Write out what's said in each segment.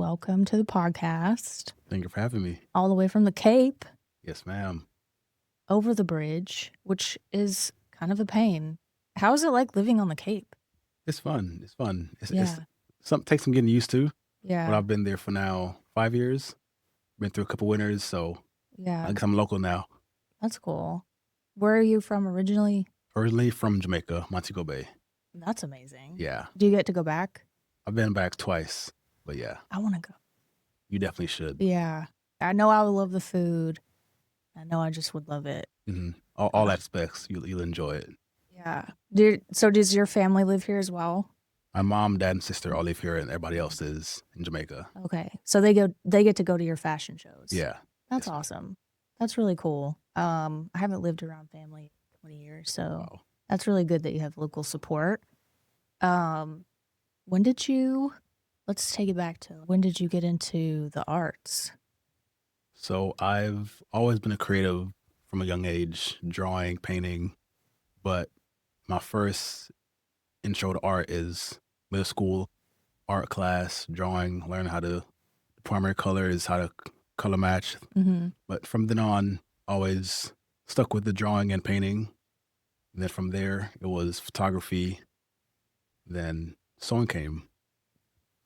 welcome to the podcast. Thank you for having me. All the way from the Cape Yes, ma'am. over the bridge, which is kind of a pain. How is it like living on the Cape? It's fun. It's fun. It's Yeah. takes some getting used to. But Yeah. I've been there for now 5 years. Been through a couple winters, so I Yeah. guess I'm local now. That's cool. Where are you from originally? Originally from Jamaica, Montego Bay. That's amazing. Yeah. Do you get to go back? I've been back twice, but yeah, I want to go. you definitely should. Yeah. I know I would love the food. I know I just would love it. All aspects, you'll enjoy it. Yeah. So does your family live here as well? My mom, dad, and sister all live here, and everybody else is in Jamaica. Okay. So they get to go to your fashion shows. Yeah. That's Yes, ma'am. awesome. That's really cool. I haven't lived around family in 20 years, so Wow. that's really good that you have local support. Let's take it back to when did you get into the arts? So I've always been a creative from a young age, drawing, painting, but my first intro to art is middle school art class, drawing, learning how to primary colors, how to color match. Mm-hmm. But from then on, always stuck with the drawing and painting. And then from there, it was photography. Then sewing came.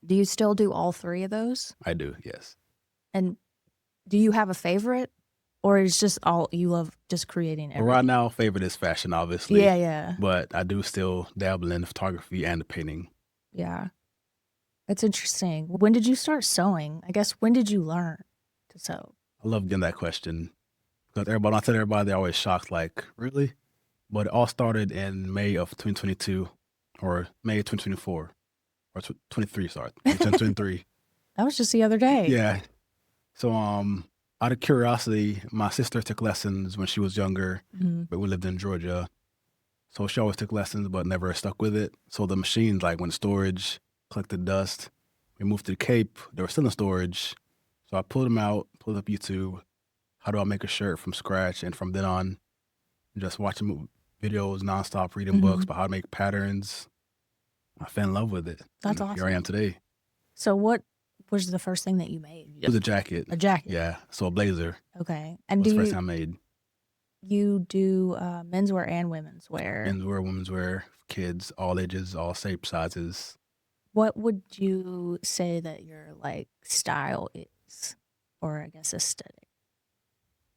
Do you still do all three of those? I do, yes. And do you have a favorite? Or is just all you love just creating But everything? right now, favorite is fashion, obviously. Yeah. But I do still dabble in the photography and the painting. Yeah. That's interesting. When did you start sewing? I guess when did you learn to sew? I love getting that question. Because when I tell everybody, they're always shocked, like, really? But it all started in May of 2022, or May of 2024, or 23, sorry, 2023. That was just the other day. Yeah. So, out of curiosity, my sister took lessons when she was younger, Mhm. but we lived in Georgia. So she always took lessons, but never stuck with it. So the machines, like, went in storage, collected dust. We moved to the Cape. They were still in storage. So I pulled them out, pulled up YouTube. How do I make a shirt from scratch? And from then on, just watching videos nonstop, reading books about how to make patterns. I fell in love with it. That's And Here I am today. So what was the first thing that you made? It was a jacket. A jacket. Yeah. So a blazer Okay. And was do the first you thing I made. do menswear and women's wear? Men's wear, women's wear, kids, all ages, all shape sizes. What would you say that your like style is, or I guess aesthetic?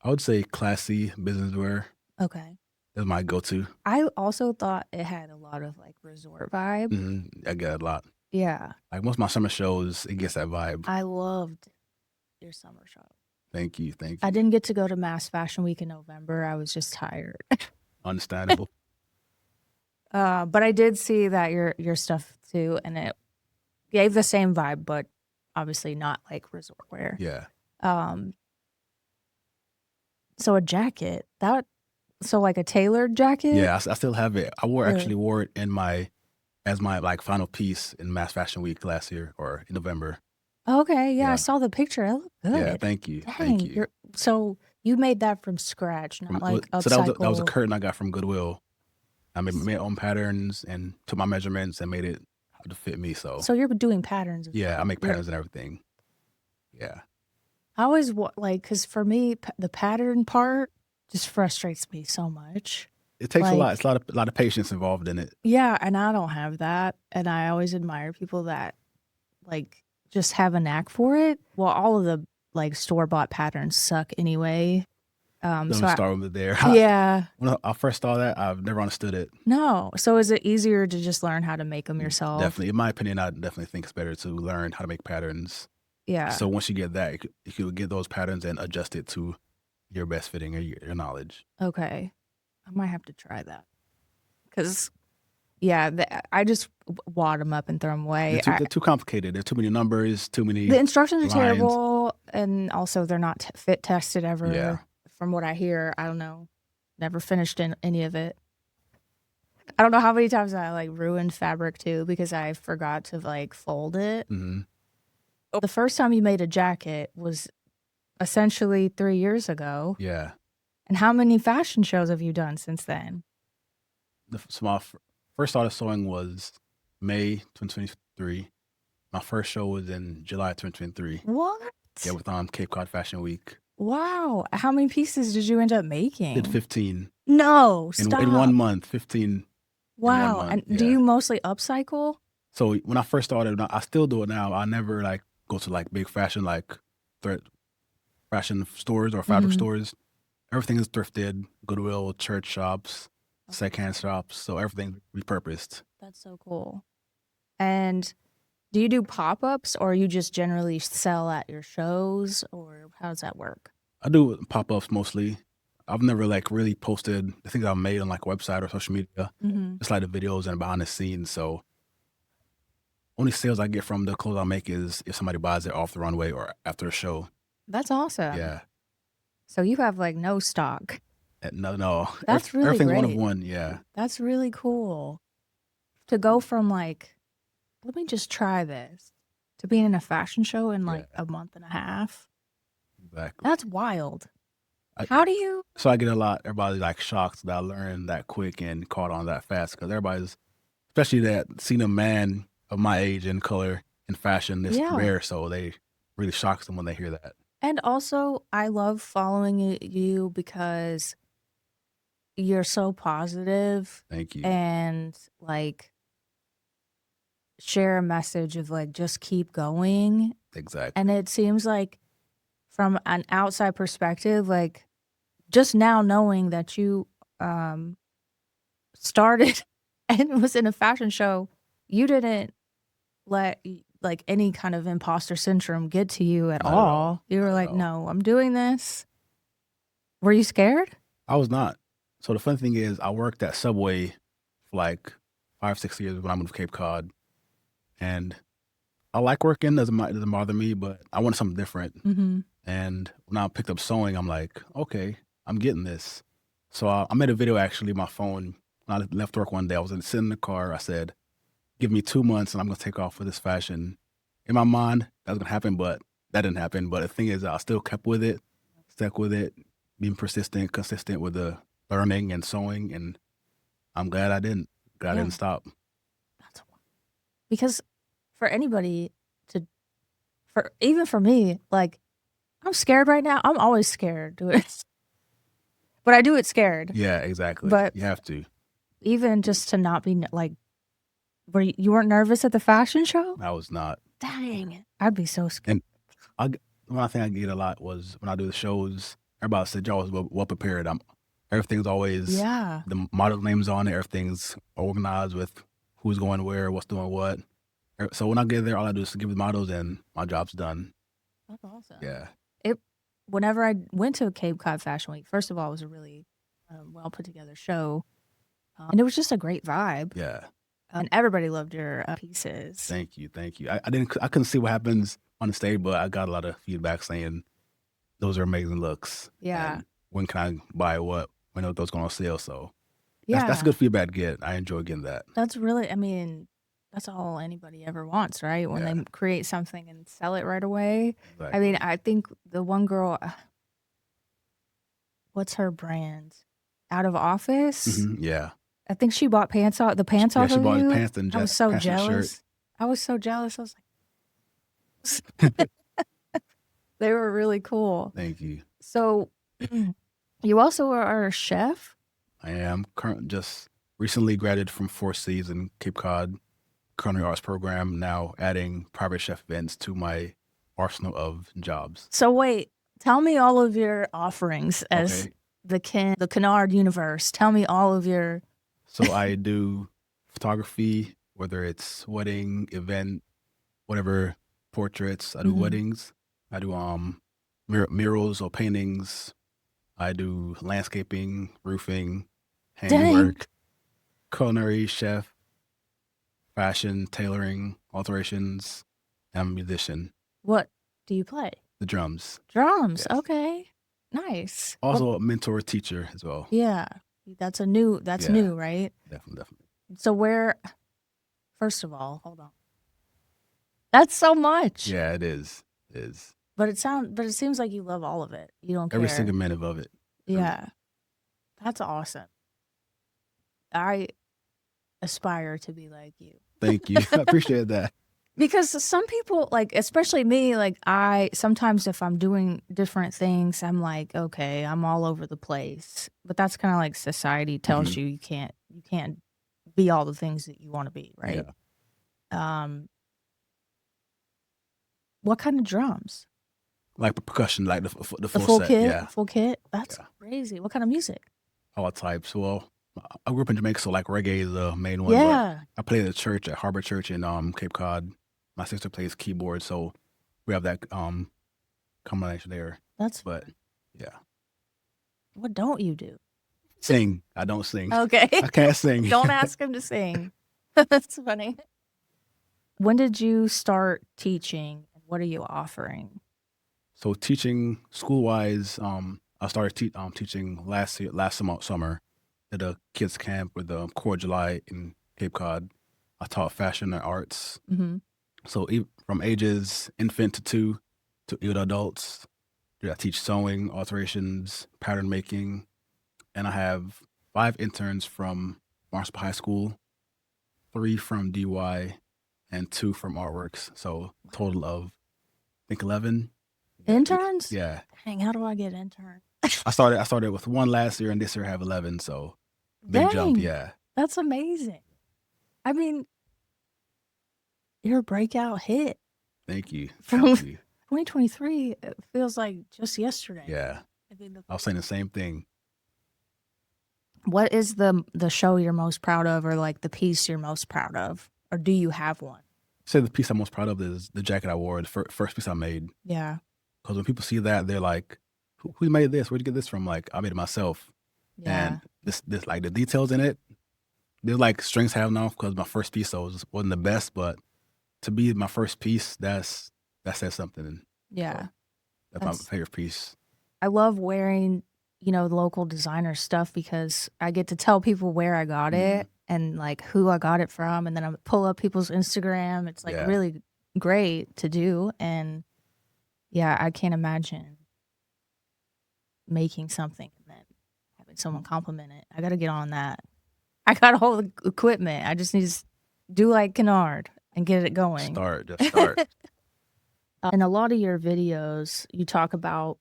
I would say classy business wear. Okay. That's my go-to. I also thought it had a lot of like resort vibe. I get it a lot. Yeah. Like most of my summer shows, it gets that vibe. I loved your summer show. Thank you. I didn't get to go to Mass Fashion Week in November. I was just tired. Understandable. But I did see that your stuff too, and it gave the same vibe, but obviously not like resort wear. Yeah. So a jacket so like a tailored jacket. Yeah, I still have it. I Really? actually wore it as my like final piece in Mass Fashion Week last year or in November. Okay, yeah, I Yeah. saw the picture. It looked good. Yeah, thank you. Dang, Thank you. so you made that from scratch, not like So that was a upcycle. curtain I got from Goodwill. I made my own patterns and took my measurements and made it to fit me. So So you're doing patterns as yeah, I well. make patterns and everything. Yeah. I always because for me the pattern part just frustrates me so much. It takes a lot. Like- It's a lot of patience involved in it. Yeah, and I don't have that, and I always admire people that like just have a knack for it. Well, all of the like store-bought patterns suck anyway. Don't So start with it there. yeah, When I first saw that, I've never understood it. no. So is it easier to just learn how to make them yourself? Definitely, in my opinion, I definitely think it's better to learn how to make patterns. Yeah. So once you get that, you could get those patterns and adjust it to your best fitting or your knowledge. Okay. I might have to try that. Because, yeah, I just wad them up and throw them away. They're too complicated. There are too many numbers, too many. The instructions are lines. terrible, and also they're not fit tested ever. Yeah. From what I hear, I don't know. Never finished in any of it. I don't know how many times I like ruined fabric too because I forgot to like fold it. Mhm. The first time you made a jacket was essentially 3 years ago. Yeah. And how many fashion shows have you done since then? So my first started sewing was May 2023. My first show was in July 2023. What? Yeah, with Cape Cod Fashion Week. Wow. How many pieces did you end up making? Did 15 No, stop. in 1 month. 15 in 1 Wow. month. And Yeah. do you mostly upcycle? So when I first started, I still do it now. I never like go to like big fashion like fashion stores or fabric Mhm. stores. Everything is thrifted, Goodwill, church shops, Okay. secondhand shops. So everything repurposed. That's so cool. And do you do pop-ups, or you just generally sell at your shows, or how does that work? I do pop-ups mostly. I've never like really posted the things I've made on like a website or social media. Mm-hmm. Just like the videos and behind the scenes. So only sales I get from the clothes I make is if somebody buys it off the runway or after a show. That's awesome. Yeah. So you have like no stock. No. That's really Everything's one of great. one. Yeah. That's really cool. To go from like, let me just try this, to being in a fashion show in like a month and a half. Exactly. That's wild. How do you? So I get everybody's like shocked that I learned that quick and caught on that fast, because everybody's, especially that seeing a man of my age and color in fashion is rare. So they really shocks them when they hear that. And also, I love following you because you're so positive. Thank you. And like share a message of like just keep going. Exactly. And it seems like from an outside perspective, like just now knowing that you started and was in a fashion show, you didn't let like any kind of imposter syndrome get to you at all. You were like, no, I'm doing this. Were you scared? I was not. So the funny thing is, I worked at Subway for like 5-6 years when I moved to Cape Cod, and I like working. Doesn't bother me, but I wanted something different. Mm-hmm. And when I picked up sewing, I'm like, okay, I'm getting this. So I made a video actually on my phone. When I left work one day, I was sitting in the car. I said, give me 2 months and I'm going to take off for this fashion. In my mind, that was going to happen, but that didn't happen. But the thing is, I still kept with it, stuck with it, being persistent, consistent with the learning and sewing. And I'm glad I didn't. Glad I didn't stop. That's because for anybody even for me, like, I'm scared right now. I'm always scared doing it. But I do it scared. Yeah, exactly. But you have to. Even just to not be like, you weren't nervous at the fashion show? I was not. Dang. I'd be so scared. And one thing I get a lot was when I do the shows, everybody said, y'all was well prepared. Everything's always, the model names on it. Everything's organized with who's going where, what's doing what. So when I get there, all I do is give the models and my job's done. That's awesome. Yeah. Whenever I went to Cape Cod Fashion Week, first of all, it was a really well put together show. And it was just a great vibe. Yeah. And everybody loved your pieces. Thank you. I couldn't see what happens on the stage, but I got a lot of feedback saying those are amazing looks. Yeah. And when can I buy what? When are those going on sale? So yeah, that's good feedback to get. I enjoy getting that. That's really, I mean, that's all anybody ever wants, right? When they create something and sell it right away. Exactly. I mean, I think the one girl, what's her brand? Out of Office? Mm-hmm. Yeah. I think she bought pants off the pants off of you. Yeah, she bought pants and I was so jealous. I was like, they were really cool. Thank you. So you also are a chef? I am just recently graduated from 4 Cs in Cape Cod Culinary Arts program, now adding private chef events to my arsenal of jobs. So wait, tell me all of your offerings as the Kenard universe. Tell me all of your... So I do photography, whether it's wedding, event, whatever, portraits. I do weddings. I do murals or paintings. I do landscaping, roofing, handiwork, culinary, chef, fashion, tailoring, alterations. I'm a musician. What do you play? The drums. Drums. Yes. Okay. Nice. Also a mentor teacher as well. Yeah. That's new, right? Definitely. So first of all, hold on. That's so much. Yeah, it is. It is. But it seems like you love all of it. You don't care. Every single minute of it. Yeah. That's awesome. I aspire to be like you. Thank you. I appreciate that. Because some people, like, especially me, like, sometimes if I'm doing different things, I'm like, okay, I'm all over the place. But that's kind of like society tells you can't be all the things that you want to be, right? Yeah. What kind of drums? Like percussion, like the The full full set. kit? Yeah. Full kit? That's Yeah. crazy. What kind of music? All types. Well, I grew up in Jamaica, so like reggae is the main one. Yeah. But I play at a church at Harbor Church in Cape Cod. My sister plays keyboard, so we have that combination there. But yeah. What don't you do? Sing. I don't sing. Okay. I can't sing. Don't ask him to sing. That's funny. When did you start teaching, and what are you offering? So teaching school-wise, I started teaching last summer at a kids camp with the Core July in Cape Cod. I taught fashion and arts. Mm-hmm. So from ages infant to 2 to even adults, I teach sewing, alterations, pattern making, and I have 5 interns from Barnstable High School, 3 from DY, and 2 from Artworks. So total of, I think, 11. Interns? Yeah. Dang, how do I get intern? I started with 1 last year, and this year I have 11. So big jump, yeah. That's amazing. I mean, you're a breakout hit. Thank you. From 2023, it feels like just yesterday. Yeah. I was saying the same thing. What is the show you're most proud of, or like the piece you're most proud of? Or do you have one? Say the piece I'm most proud of is the jacket I wore, the first piece I made. Yeah. Because when people see that, they're like, who made this? Where'd you get this from? Like, I made it myself. Yeah. And this like the details in it, there's like strings I have now because my first piece wasn't the best, but to be my first piece, that says something. Yeah. So that's my favorite piece. I love wearing, the local designer stuff because I get to tell people where I got it and like who I got it from, and then I pull up people's Instagram. It's like really great to do, and yeah, I can't imagine making something and then having someone compliment it. I got to get on that. I got all the equipment. I just need to do like Kenard and get it going. Just start. In a lot of your videos, you talk about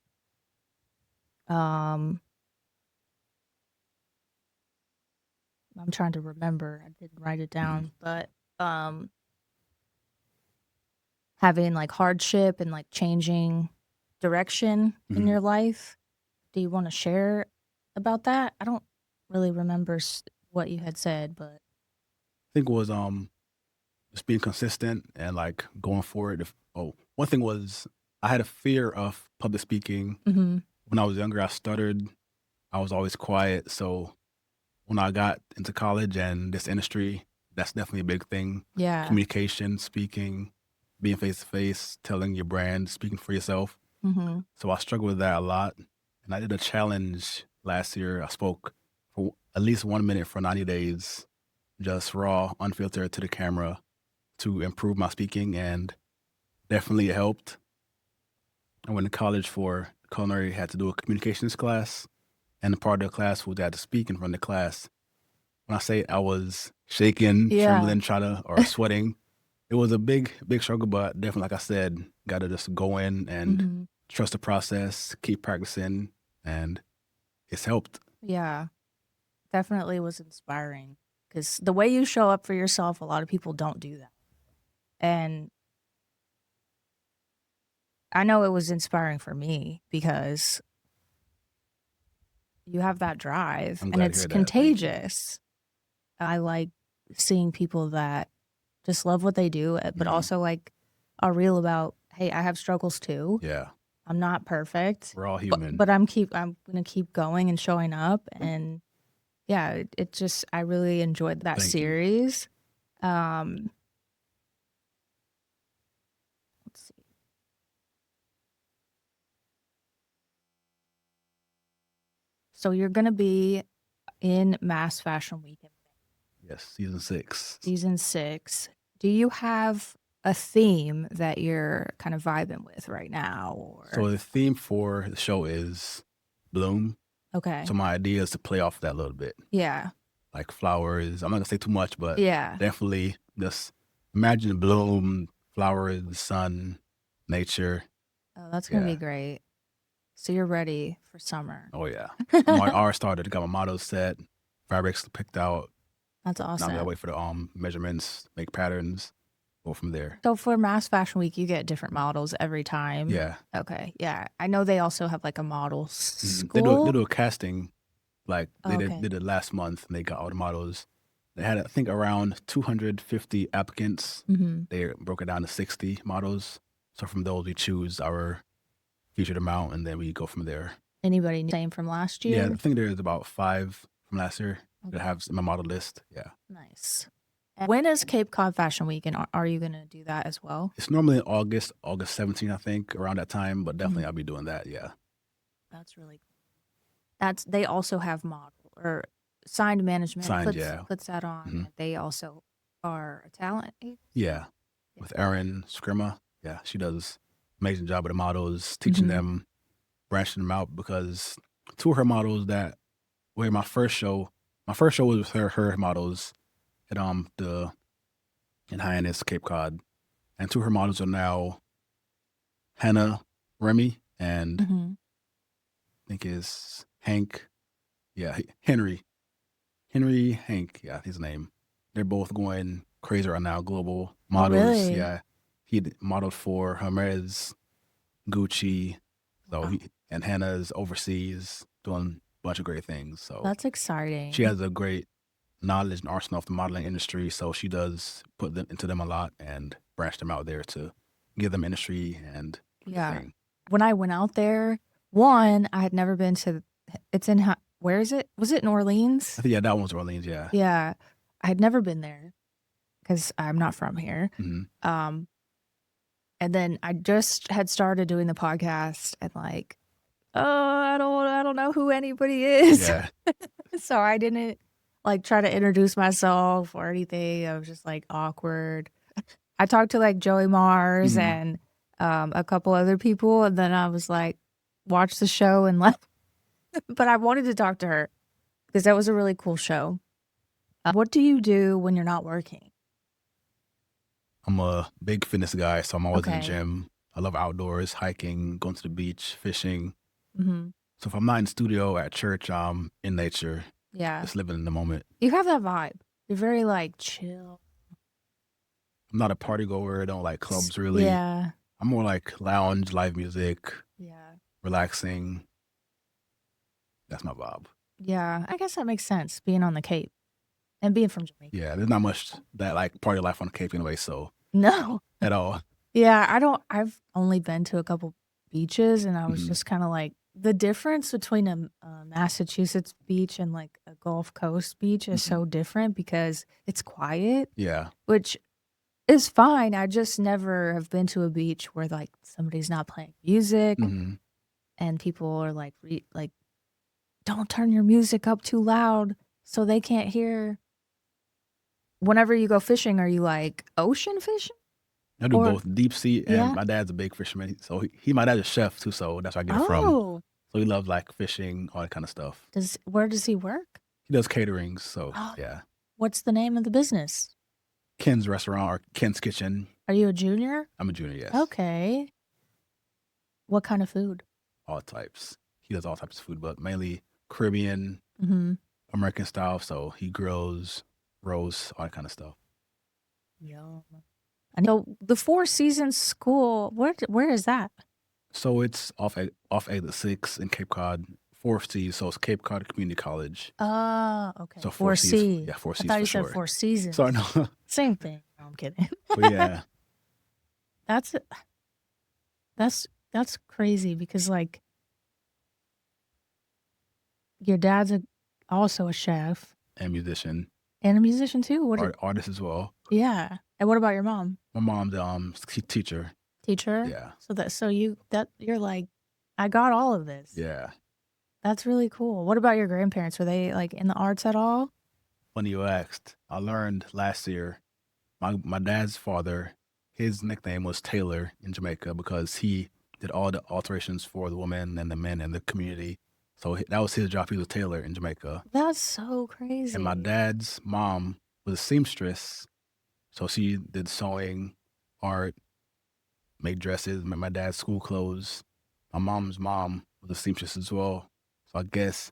I'm trying to remember. I didn't write it down, but having like hardship and like changing direction in your life. Do you want to share about that? I don't really remember what you had said, but I think it was just being consistent and like going for it. One thing was I had a fear of public speaking. When I was younger, I stuttered. I was always quiet. So when I got into college and this industry, that's definitely a big thing. Yeah. Communication, speaking, being face-to-face, telling your brand, speaking for yourself. So I struggled with that a lot. And I did a challenge last year. I spoke for at least 1 minute for 90 days, just raw, unfiltered to the camera to improve my speaking, and definitely it helped. I went to college for culinary, had to do a communications class, and the part of the class was I had to speak in front of the class. When I say I was shaking, trembling, or sweating, it was a big struggle, but definitely, like I said, got to just go in and trust the process, keep practicing, and it's helped. Yeah, definitely was inspiring because the way you show up for yourself, a lot of people don't do that. And I know it was inspiring for me because you have that drive and it's contagious. I like seeing people that just love what they do, but also like are real about, hey, I have struggles too. Yeah. I'm not perfect. We're all human. But I'm going to keep going and showing up. And yeah, it just, I really enjoyed that series. Let's see. So you're going to be in Mass Fashion Week in May. Yes, season 6. Season 6. Do you have a theme that you're kind of vibing with right now? Or? So the theme for the show is bloom. Okay. So my idea is to play off that a little bit. Yeah. Like flowers. I'm not going to say too much, but yeah, definitely just imagine bloom, flowers, sun, nature. Oh, that's gonna Yeah. be great. So you're ready for summer. Oh yeah. I'm already started. Got my models set, fabrics picked out. That's Now I gotta awesome. wait for the measurements, make patterns, go from there. So for Mass Fashion Week, you get different models every time. Yeah. Okay. Yeah. I know they also have like a model They school. do a casting, like they Okay. did it last month, and they got all the models. They had, I think, around 250 applicants. Mm-hmm. They broke it down to 60 models. So from those, we choose our featured amount, and then we go from there. Anybody same from last year? Yeah, I think there's about 5 from last year that Okay. have in my model list. Yeah. Nice. And when is Cape Cod Fashion Week, and are you gonna do that as well? It's normally in August 17th, I think, around that time, but definitely Mhm. I'll be doing that. Yeah. That's really cool. They also have model or signed management Signed, yeah. puts that on. Mhm. They also are a talent agency. Yeah. With Erin Scrimmer. Yeah, she does an amazing job with the models, teaching them, branching them out, because two of her models that were my first show was with her models at in Hyannis, Cape Cod. And two of her models are now Hannah Remy and I think is Hank. Yeah, Henry Hank. Yeah, his name. They're both going crazy right now. Global models. really? Yeah, he modeled for Hermes, Gucci. So Wow. and Hannah's overseas doing a bunch of great things. So That's exciting. she has a great knowledge and arsenal of the modeling industry. So she does put them into them a lot and branch them out there to give them industry and Yeah. everything. When I went out there, one, I had never been to. It's in where is it? Was it in Orleans? I think, yeah, that one's Orleans. Yeah. Yeah, I had never been there because I'm not from here. Mhm. And then I just had started doing the podcast, and like, oh, I don't know who anybody is. Yeah. So I didn't like try to introduce myself or anything. I was just like awkward. I talked to like Joey Mars and a couple other people, and then I was like, watch the show and left. But I wanted to talk to her because that was a really cool show. What do you do when you're not working? I'm a big fitness guy, so I'm always in the Okay. gym. I love outdoors, hiking, going to the beach, fishing. Mm-hmm. So if I'm not in studio or at church, I'm in nature, Yeah, just living in the moment. you have that vibe. You're very like chill. I'm not a party goer. I don't like clubs really. Yeah, I'm more like lounge, live music, yeah, relaxing. That's my vibe. yeah. I guess that makes sense. Being on the Cape and being from Jamaica. Yeah, there's not much that like party life on the Cape anyway, so No. at all. Yeah, I've only been to a couple beaches, and I was just kind of like, the difference between a Massachusetts beach and like a Gulf Coast beach is so different because it's quiet, Yeah. which is fine. I just never have been to a beach where like somebody's not playing music Mhm. and people are like, don't turn your music up too loud so they can't hear. Whenever you go fishing, are you like ocean fishing? I do Or- both deep sea, and Yeah. my dad's a big fisherman. So my dad's a chef too, so that's where I get it from. Oh, So he loves like fishing, all that kind of stuff. where does he work? He does caterings, so Oh. yeah. What's the name of the business? Ken's restaurant or Ken's kitchen. Are you a junior? I'm a junior, yes. Okay. What kind of food? All types. He does all types of food, but mainly Caribbean, Mm-hmm. American style. So he grills, roasts, all that kind of stuff. Yum. I know the Four Seasons School. Where is that? So it's off exit 6 in Cape Cod, 4C. So it's Cape Cod Community College. Okay. So 4C. Yeah, 4 I C's thought for you short. said Four Seasons. So I know. Same thing. No, I'm kidding. But yeah. That's crazy because like your dad's also a chef And musician. and a musician too. Artist as well. Yeah. And what about your mom? My mom's teacher. Teacher? Yeah. You're like, I got all of this. Yeah. That's really cool. What about your grandparents? Were they like in the arts at all? Funny you asked. I learned last year, my dad's father, his nickname was Taylor in Jamaica because he did all the alterations for the women and the men in the community. So that was his job. He was a tailor in Jamaica. That's so crazy. And my dad's mom was a seamstress. So she did sewing, art, make dresses, make my dad's school clothes. My mom's mom was a seamstress as well. So I guess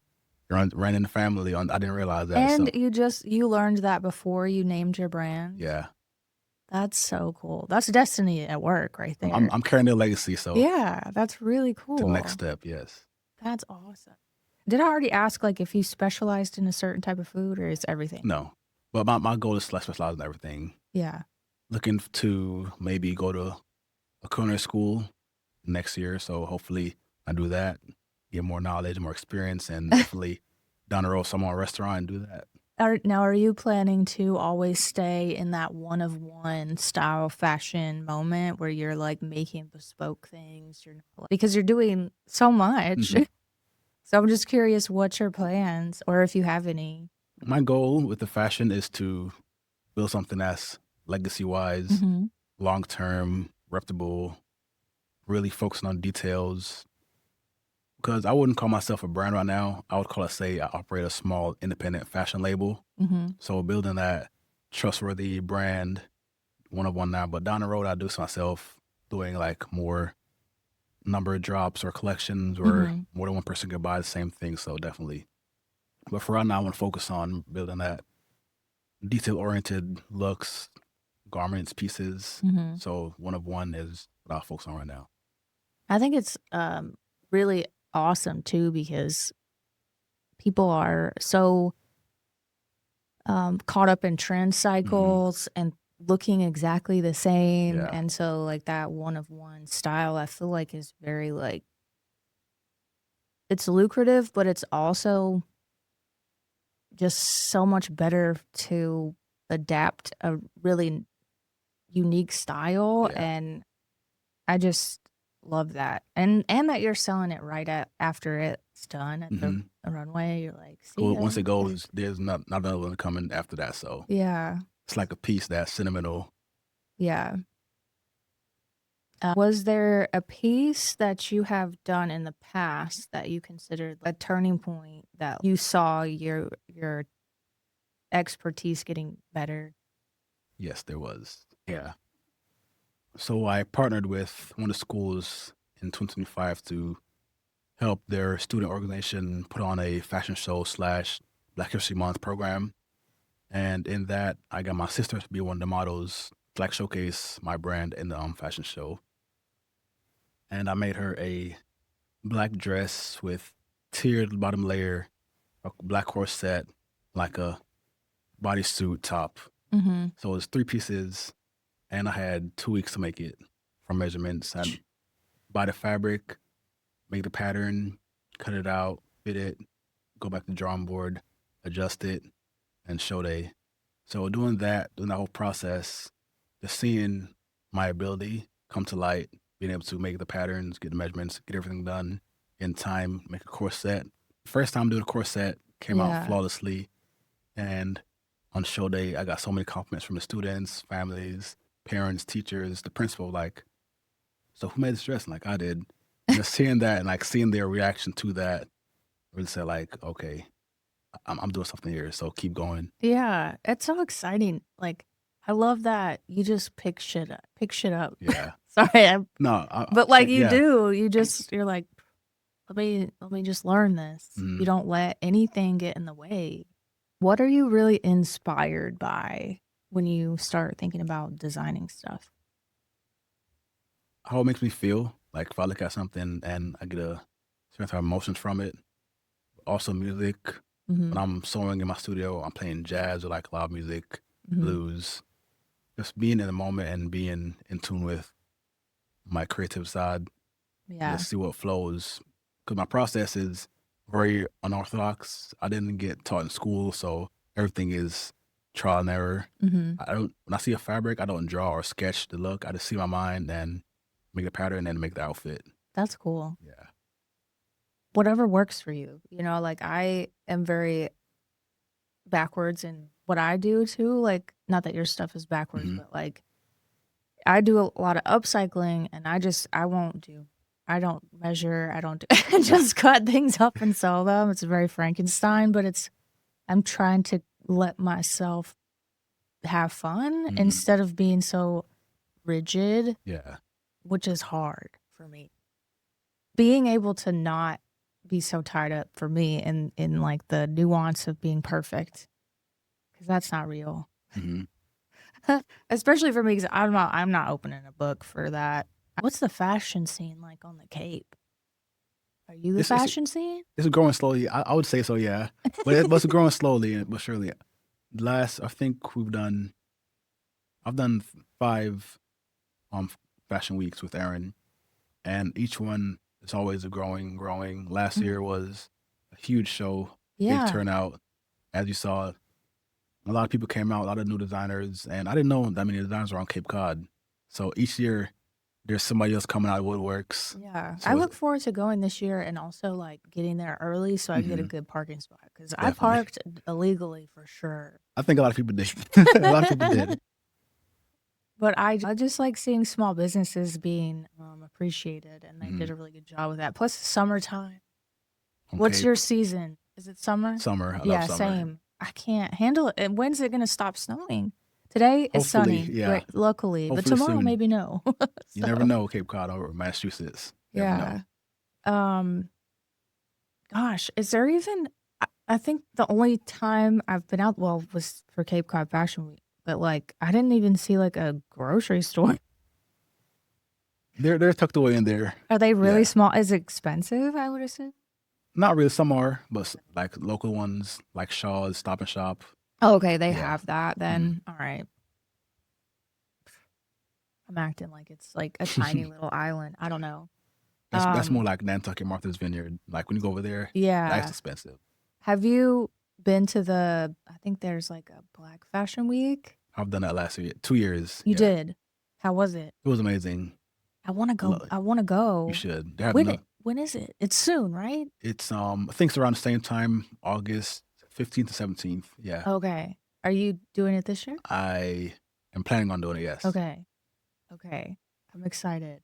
ran in the family. I didn't realize that. And so, you learned that before you named your brand? yeah. That's so cool. That's destiny at work right there. I'm carrying their legacy, so Yeah, that's really cool. to the next step, yes. That's awesome. Did I already ask, like, if you specialized in a certain type of food, or is everything? No. But my goal is to specialize in everything. Yeah. Looking to maybe go to a culinary school next year. So hopefully I do that, get more knowledge, more experience, and definitely down the road, somewhere restaurant and do that. Now, are you planning to always stay in that one-of-one style fashion moment where you're, like, making bespoke things? Because you're doing so much. Mhm. So I'm just curious, what's your plans, or if you have any? My goal with the fashion is to build something that's legacy-wise, Mm-hmm. long-term, reputable, really focusing on details. Because I wouldn't call myself a brand right now. I would call it, say, I operate a small independent fashion label. Mm-hmm. So building that trustworthy brand, one-of-one now. But down the road, I do see myself doing like more number of drops or collections where Mm-hmm. more than one person could buy the same thing. So definitely. But for right now, I want to focus on building that detail-oriented looks, garments, pieces. Mm-hmm. So one-of-one is what I'll focus on right now. I think it's really awesome too, because people are so caught up in trend cycles and looking exactly the same. Yeah. And so, like, that one-of-one style, I feel like, is very, like, it's lucrative, but it's also just so much better to adapt a really unique style. Yeah. And I just love that. And that you're selling it right after it's done at the runway. You're like, see Well, ya. once it goes, there's not another one coming after that. So Yeah. it's like a piece that's sentimental. Yeah. Was there a piece that you have done in the past that you considered a turning point, that you saw your expertise getting better? Yes, there was. Yeah. So I partnered with one of the schools in 2025 to help their student organization put on a fashion show / Black History Month program. And in that, I got my sister to be one of the models, to like showcase my brand in the fashion show. And I made her a black dress with tiered bottom layer, a black corset, like a bodysuit top. Mm-hmm. So it was 3 pieces, and I had 2 weeks to make it from measurements. I'd buy the fabric, make the pattern, cut it out, fit it, go back to the drawing board, adjust it, and show day. So doing that whole process, just seeing my ability come to light, being able to make the patterns, get the measurements, get everything done in time, make a corset. First time doing a corset, came out flawlessly. And on show day, I got so many compliments from the students, families, parents, teachers, the principal, like, so who made this dress? And like, I did. And just seeing that and like seeing their reaction to that, really said like, okay, I'm doing something here, so keep going. Yeah, it's so exciting. Like, I love that you just pick shit up. Yeah. Sorry, No, but like you yeah. do, you're like, let me just learn this. You don't let anything get in the way. What are you really inspired by when you start thinking about designing stuff? How it makes me feel. Like if I look at something and I get a certain type of emotions from it. Also music. When I'm sewing in my studio, I'm playing jazz or like loud music, blues. Just being in the moment and being in tune with my creative side. Yeah. Just see what flows. Because my process is very unorthodox. I didn't get taught in school, so everything is trial and error. When I see a fabric, I don't draw or sketch the look. I just see my mind and make a pattern and make the outfit. That's cool. Yeah. Whatever works for you. You know, like, I am very backwards in what I do too. Like, not that your stuff is backwards, but like, I do a lot of upcycling, and I don't measure, I don't just cut things up and sell them. It's very Frankenstein, but I'm trying to let myself have fun instead of being so rigid. Yeah. which is hard for me. Being able to not be so tied up for me in like the nuance of being perfect, because that's not real. Mm-hmm. Especially for me, because I'm not opening a book for that. What's the fashion scene like on the Cape? Are you the fashion scene? It's growing slowly. I would say so, yeah. But it's growing slowly, but surely. I think I've done 5 fashion weeks with Aaron, and each one is always growing. Last year was a huge show, big turnout. As you saw, a lot of people came out, a lot of new designers, and I didn't know that many designers were on Cape Cod. So each year, there's somebody else coming out of woodworks. Yeah, so I look forward to going this year and also like getting there early so I can get a good parking spot, because I parked illegally for sure. I think a lot of people did. A lot of people did. But I just like seeing small businesses being appreciated, and they did a really good job with that. Plus, it's summertime. What's your season? Is it summer? Summer. I love summer. Same. I can't handle it. And when's it going to stop snowing? Today is sunny, yeah. luckily. Hopefully but tomorrow, soon. maybe no. You never know, Cape Cod or Massachusetts. Yeah. Gosh, is there even... I think the only time I've been out, was for Cape Cod Fashion Week. But, like, I didn't even see, like, a grocery store. They're tucked away in there. Are they really small? Is it expensive, I would assume? Not really. Some are, but, like, local ones, like Shaw's, Stop and Shop. Oh, okay, they have that then. All right. I'm acting like it's, like, a tiny little island. I don't know. That's more like Nantucket, Martha's Vineyard. Like, when you go over there, that's expensive. Have you been to I think there's like a Black Fashion Week? I've done that last year, 2 years. You did? How was it? It was amazing. I want to go. You should. When is it? It's soon, right? It's I think it's around the same time, August 15th to 17th. Yeah. Okay. Are you doing it this year? I am planning on doing it, yes. Okay. I'm excited.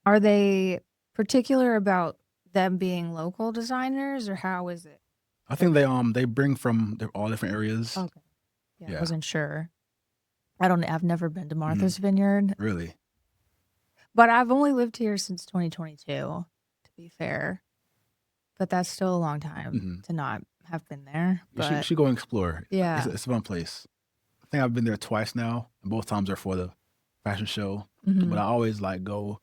Are they particular about them being local designers, or how is it? I think they bring from all different areas. Okay. Yeah, I wasn't sure. I've never been to Martha's Vineyard. Really? But I've only lived here since 2022, to be fair. But that's still a long time to not have been there. You should go and explore. Yeah. It's a fun place. I think I've been there twice now, and both times are for the fashion show. But I always like go.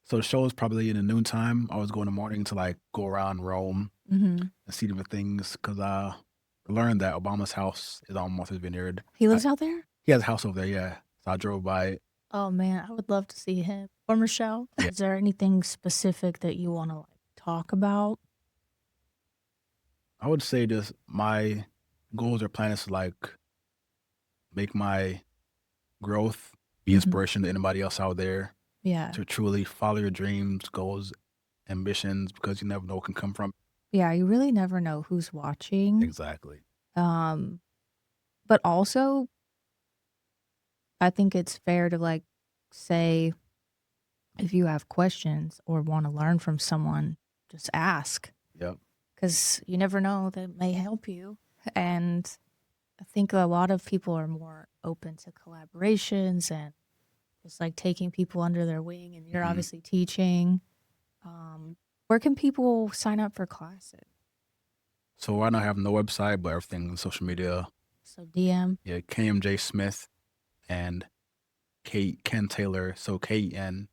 So the show is probably in the noontime. I always go in the morning to like go around Rome and see different things, because I learned that Obama's house is on Martha's Vineyard. He lives out there? He has a house over there, yeah. So I drove by it. Oh man, I would love to see him. Or Michelle. Yeah. Is there anything specific that you want to like talk about? I would say just my goals or plans to like make my growth be inspiration to anybody else out there. Yeah. To truly follow your dreams, goals, ambitions, because you never know what can come from. Yeah, you really never know who's watching. Exactly. But also, I think it's fair to like say, if you have questions or want to learn from someone, just ask. Yep. Because you never know, that may help you. And I think a lot of people are more open to collaborations and just like taking people under their wing, and you're obviously teaching. Where can people sign up for classes? So right now I have no website, but everything on social media. So DM? Yeah, KMJ Smith and Ken Taylor, so KEN.TLR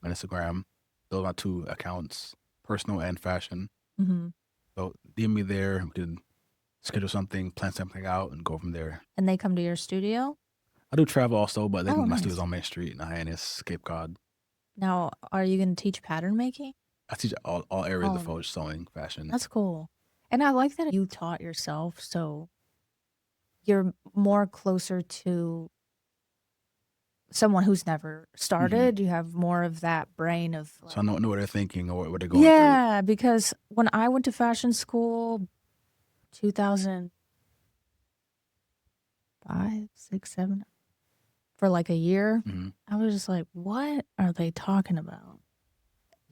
on Instagram. Those are my 2 accounts, personal and fashion. So DM me there. We can schedule something, plan something out, and go from there. And they come to your studio? I do travel also, but my studio's on Main Street in Hyannis, Cape Cod. Now, are you going to teach pattern making? I teach all areas of forge sewing, fashion. That's cool. And I like that you taught yourself, so you're more closer to someone who's never started. You have more of that brain of... like, so I know what they're thinking or what they're going through. Because when I went to fashion school, 2005, 6, 7... for like a year, I was just like, what are they talking about?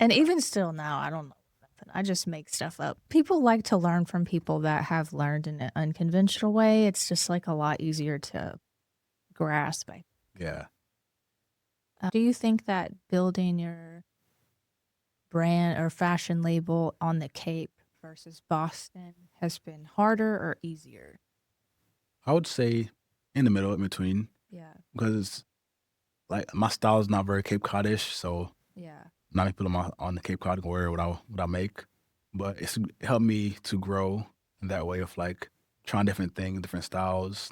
And even still now, I don't know nothing. I just make stuff up. People like to learn from people that have learned in an unconventional way. It's just like a lot easier to grasp. Yeah. Do you think that building your brand or fashion label on the Cape versus Boston has been harder or easier? I would say in the middle, in between, Yeah. because like my style is not very Cape Codish, so Yeah. not many people on the Cape Cod can wear what I make. But it's helped me to grow in that way of like trying different things, different styles,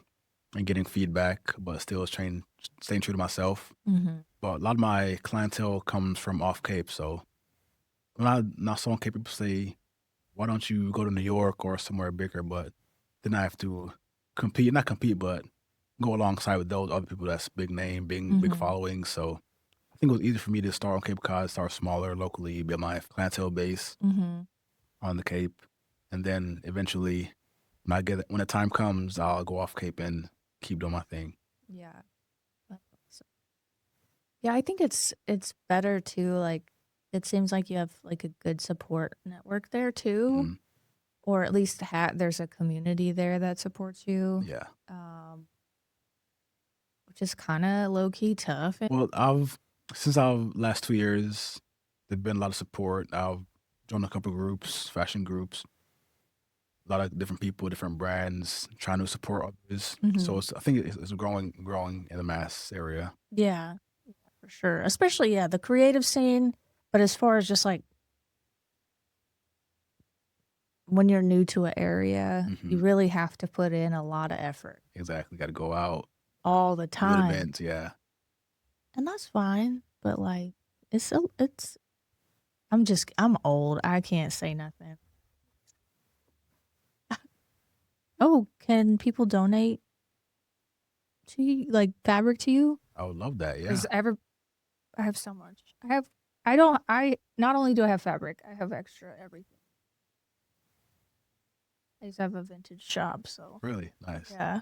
and getting feedback, but still staying true to myself. Mm-hmm. But a lot of my clientele comes from off Cape, so when I not so on Cape, people say, "Why don't you go to New York or somewhere bigger?" But then I have to not compete, but go alongside with those other people that's big name, big following. So I think it was easy for me to start on Cape Cod, start smaller locally, build my clientele base Mm-hmm. on the Cape, and then eventually, when the time comes, I'll go off Cape and keep doing my thing. Yeah. Yeah, I think it's better to like it seems like you have like a good support network there too, Mhm. or at least there's a community there that supports you, Yeah. which is kind of low key tough. Well, since our last 2 years, there's been a lot of support. I've joined a couple of groups, fashion groups, a lot of different people, different brands, trying to support others. So I think it's growing in the mass area. Yeah, for sure. Especially the creative scene, but as far as just like when you're new to an area, you really have to put in a lot of effort Exactly. Got to go out, all the do the time. events. Yeah. And that's fine, but like I'm old. I can't say nothing. Oh, can people donate to you, like fabric to you? I would love that. Yeah. Because I have so much. I don't, not only do I have fabric, I have extra everything. I just have a vintage shop, so. Really nice. Yeah.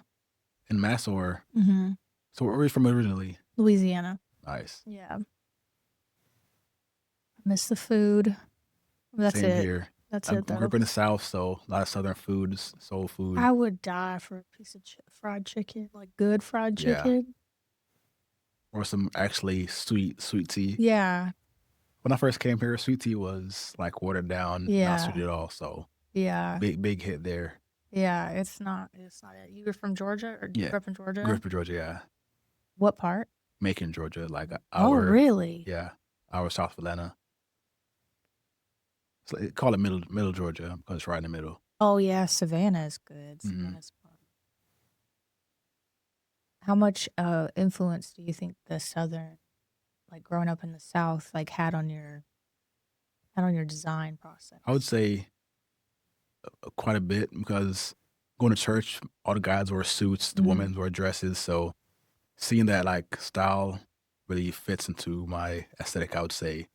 In mass or Mm-hmm. so where are you from originally? Louisiana. Nice. Yeah. Miss the food. That's Same it. here. That's I it. grew up in the South, so a lot of Southern foods, soul food. I would die for a piece of fried chicken, like good fried Yeah. chicken. Or some actually sweet tea. Yeah. When I first came here, sweet tea was like watered down, not sweet at all. So Yeah. big hit there. Yeah. It's not it. You were from Georgia or you grew up in Georgia? Grew up in Georgia, yeah. What part? Macon, Georgia, like an Oh, hour. really? Yeah, hour south of Atlanta. So call it middle Georgia because it's right in the middle. Oh, yeah. Savannah is good. Savannah's fun. How much influence do you think the Southern, like growing up in the South, like had on your design process? I would say quite a bit because going to church, all the guys wear suits, the women wear dresses. So seeing that like style really fits into my aesthetic, I would say.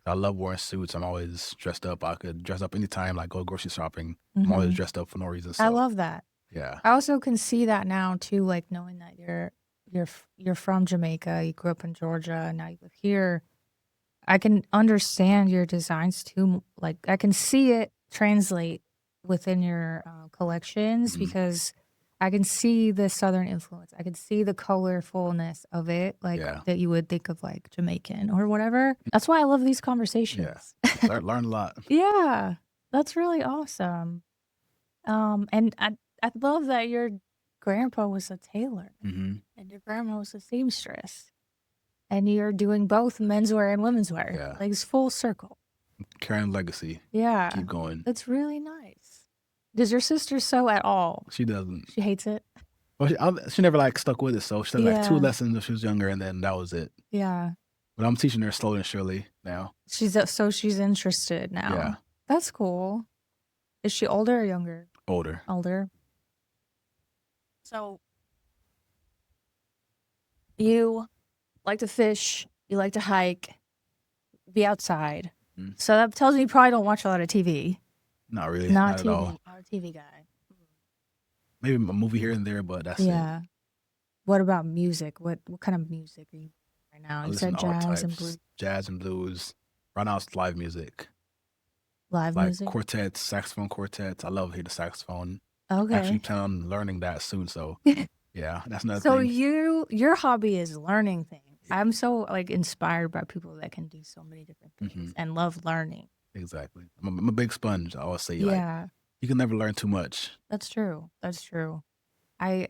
I love wearing suits. I'm always dressed up. I could dress up anytime, like go grocery shopping. I'm always dressed up for no reason. So I love that. yeah. I also can see that now too, like knowing that you're from Jamaica, you grew up in Georgia, and now you live here. I can understand your designs too. Like I can see it translate within your collections because I can see the Southern influence. I can see the colorfulness of it, like that you would think of like Jamaican or whatever. That's why I love these conversations. Yeah, learn a lot. Yeah, that's really awesome. And I love that your grandpa was a tailor and your grandma was a seamstress, and you're doing both menswear and women's wear. Yeah. Like it's full circle. Carrying legacy. Yeah. Keep going. It's really nice. Does your sister sew at all? She doesn't. She hates it? Well, she never like stuck with it. So she did like 2 lessons when she was younger and then that was it. Yeah. But I'm teaching her slowly and surely now. She's interested now. Yeah. That's cool. Is she older or younger? Older. Older. So you like to fish, you like to hike, be outside. So that tells me you probably don't watch a lot of TV. Not really. Not at TV. all. Not a TV guy. Maybe a movie here and there, but that's it. Yeah. What about music? What kind of music are you right now? I You listen said to all jazz and types. blues. Jazz and blues. Right now it's live music. Live Like music? quartets, saxophone quartets. I love hearing the saxophone. Okay. Actually plan on learning that soon. So yeah, that's another So thing. your hobby is learning things. I'm so like inspired by people that can do so many different things and love learning. Exactly. I'm a big sponge. I always say, like, Yeah, you can never learn too much. that's true. That's true. I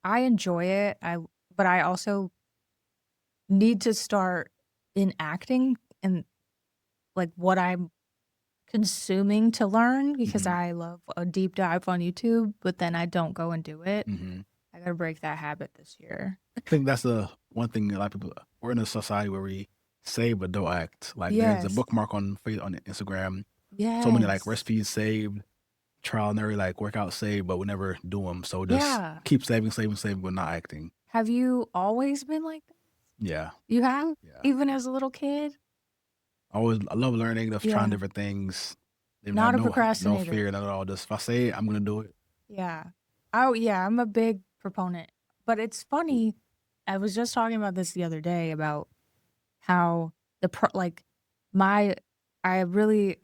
enjoy it. But I also need to start in acting and like what I'm consuming to learn because I love a deep dive on YouTube, but then I don't go and do it. I gotta break that habit this year. I think that's the one thing a lot of people, we're in a society where we say but don't act. Like there's a Yes. bookmark on Instagram, Yes. so many like recipes saved, trial and error, like workout saved, but we never do them. So just keep saving, but not acting. Have you always been like that? Yeah. You have? Yeah. Even as a little kid? I love learning, love trying different things. Not a No procrastinator. fear, not at all. Just if I say it, I'm gonna do it. Yeah. Oh, yeah, I'm a big proponent. But it's funny. I was just talking about this the other day about how I really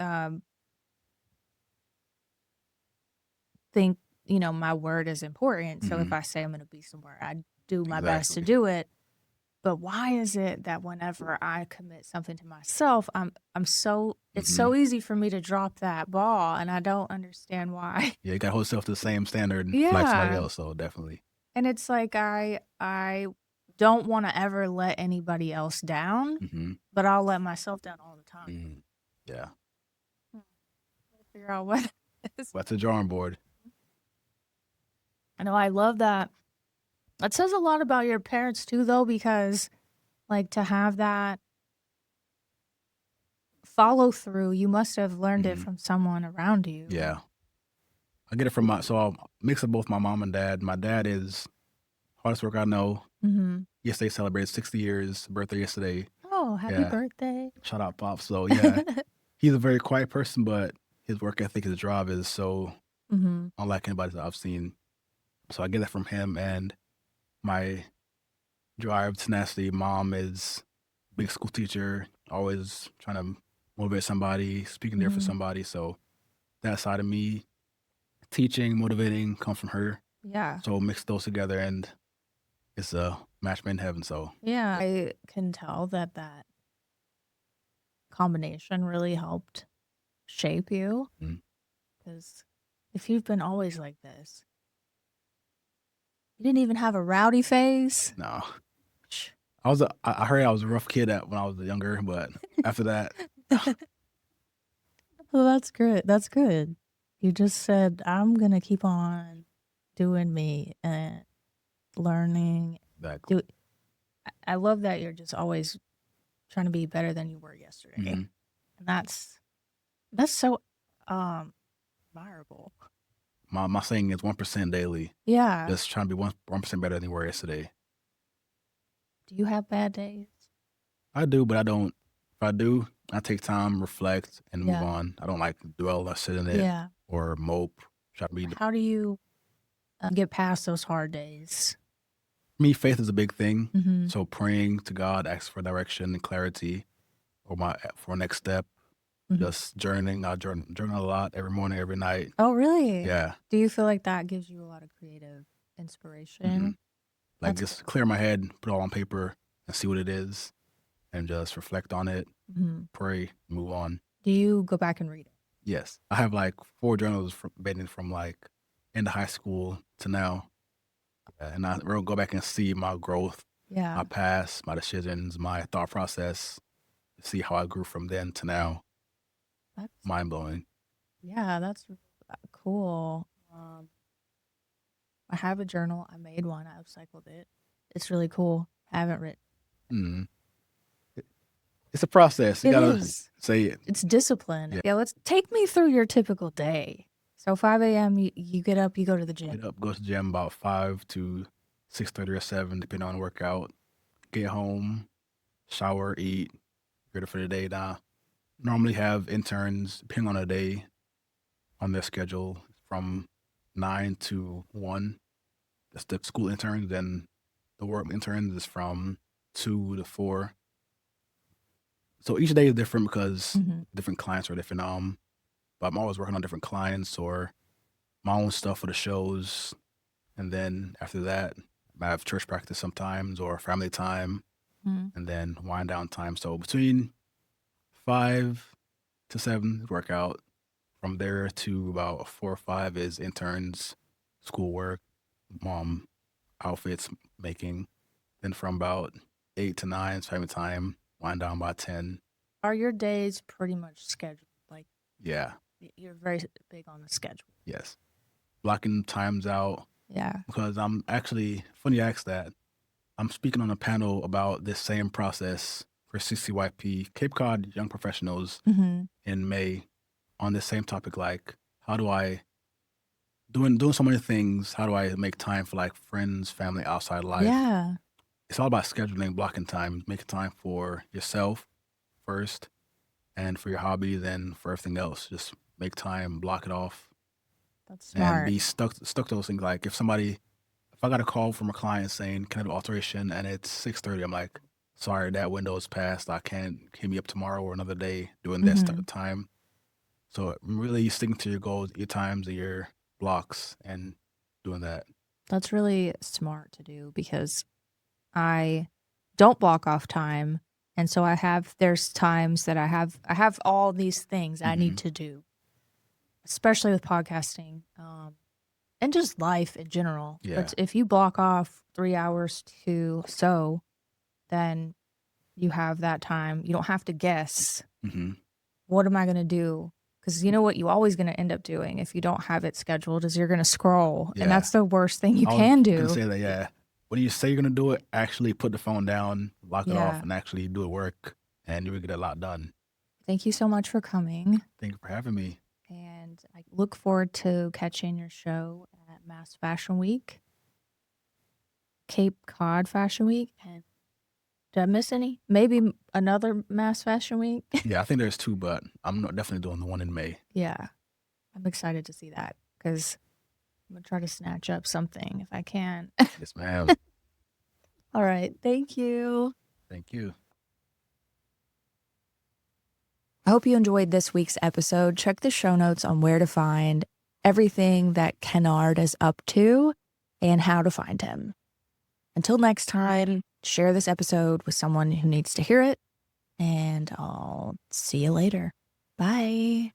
think, my word is important. So if I say I'm going to be somewhere, I do my best to do it. But why is it that whenever I commit something to myself, it's so easy for me to drop that ball, and I don't understand why. Yeah, you gotta hold yourself to the same standard like somebody else. So definitely. And it's like I don't want to ever let anybody else down, but I'll let myself down all the time. Yeah. Figure out what it is. That's a drawing board. I know, I love that. It says a lot about your parents too, though, because like to have that follow through, you must have learned it from someone around you. Yeah. I get it from so I'll mix of both my mom and dad. My dad is hardest work I know. Yesterday celebrated 60 years, birthday yesterday. Oh, happy birthday. Shout out Pop. So yeah, he's a very quiet person, but his work ethic, his drive is so unlike anybody that I've seen. So I get that from him. And my drive, tenacity, mom is a big school teacher, always trying to motivate somebody, speaking there for somebody. So that side of me, teaching, motivating, come from her. Yeah. So mix those together and it's a match made in heaven. So yeah, I can tell that combination really helped shape you. Because if you've been always like this, you didn't even have a rowdy phase. No. I heard I was a rough kid when I was younger, but after that. Well, that's good. That's good. You just said, I'm going to keep on doing me and learning. Exactly. I love that you're just always trying to be better than you were yesterday. And that's so admirable. My saying is 1% daily. Yeah. Just trying to be 1% better than you were yesterday. Do you have bad days? I do, but I don't. If I do, I take time, reflect, and move on. I don't like dwell or sit in it or mope. Try to be. How do you get past those hard days? For me, faith is a big thing. So praying to God, asking for direction and clarity for next step. Just journaling. I journal a lot every morning, every night. Oh, really? Yeah. Do you feel like that gives you a lot of creative inspiration? Like just clear my head, put it all on paper and see what it is and just reflect on it, pray, move on. Do you go back and read it? Yes. I have like 4 journals from like into high school to now. And I will go back and see my growth, my past, my decisions, my thought process, see how I grew from then to now. That's mind-blowing. Yeah, that's cool. I have a journal. I made one. I upcycled it. It's really cool. I haven't written. It's a process. You gotta say it. It's discipline. Yeah, let's take me through your typical day. So 5 a.m. You get up, you go to the gym. Get up, go to the gym about 5 to 6:30 or 7, depending on the workout. Get home, shower, eat, ready for the day. Now, normally have interns, depending on the day, on their schedule, from 9 to 1. That's the school interns. Then the work interns is from 2 to 4. So each day is different because different clients are different. But I'm always working on different clients or my own stuff for the shows. And then after that, I have church practice sometimes or family time. and then wind down time. So between 5 to 7 workout. From there to about 4 or 5 is interns, schoolwork, outfits making. Then from about 8 to 9 is family time. Wind down by 10. Are your days pretty much scheduled? Like, Yeah. You're very big on the schedule. Yes. Blocking times out. Yeah. Because I'm actually, funny you ask that, I'm speaking on a panel about this same process for CCYP, Cape Cod Young Professionals, in May, on this same topic, like how do I, doing so many things, how do I make time for like friends, family, outside life? Yeah. It's all about scheduling, blocking time, making time for yourself first, and for your hobby, then for everything else. Just make time, block it off. That's smart. And be stuck to those things. Like if I got a call from a client saying, can I do alteration, and it's 6:30, I'm like, sorry, that window is passed. I can't, hit me up tomorrow or another day doing this time. So really sticking to your goals, your times, and your blocks, and doing that. That's really smart to do because I don't block off time. And so there's times that I have all these things I need to do, especially with podcasting, and just life in general. Yeah. But if you block off 3 hours to sew, then you have that time. You don't have to guess, what am I going to do? Because you know what you're always going to end up doing if you don't have it scheduled is you're going to scroll. Yeah. And that's the worst thing you can do. I was going to say that, yeah. When you say you're going to do it, actually put the phone down, lock it off, and actually do the work, and you will get a lot done. Thank you so much for coming. Thank you for having me. And I look forward to catching your show at Mass Fashion Week, Cape Cod Fashion Week, and did I miss any? Maybe another Mass Fashion Week? Yeah, I think there's 2, but I'm definitely doing the one in May. Yeah, I'm excited to see that because I'm going to try to snatch up something if I can. Yes, ma'am. All right. Thank you. Thank you. I hope you enjoyed this week's episode. Check the show notes on where to find everything that Kenard is up to and how to find him. Until next time, share this episode with someone who needs to hear it, and I'll see you later. Bye.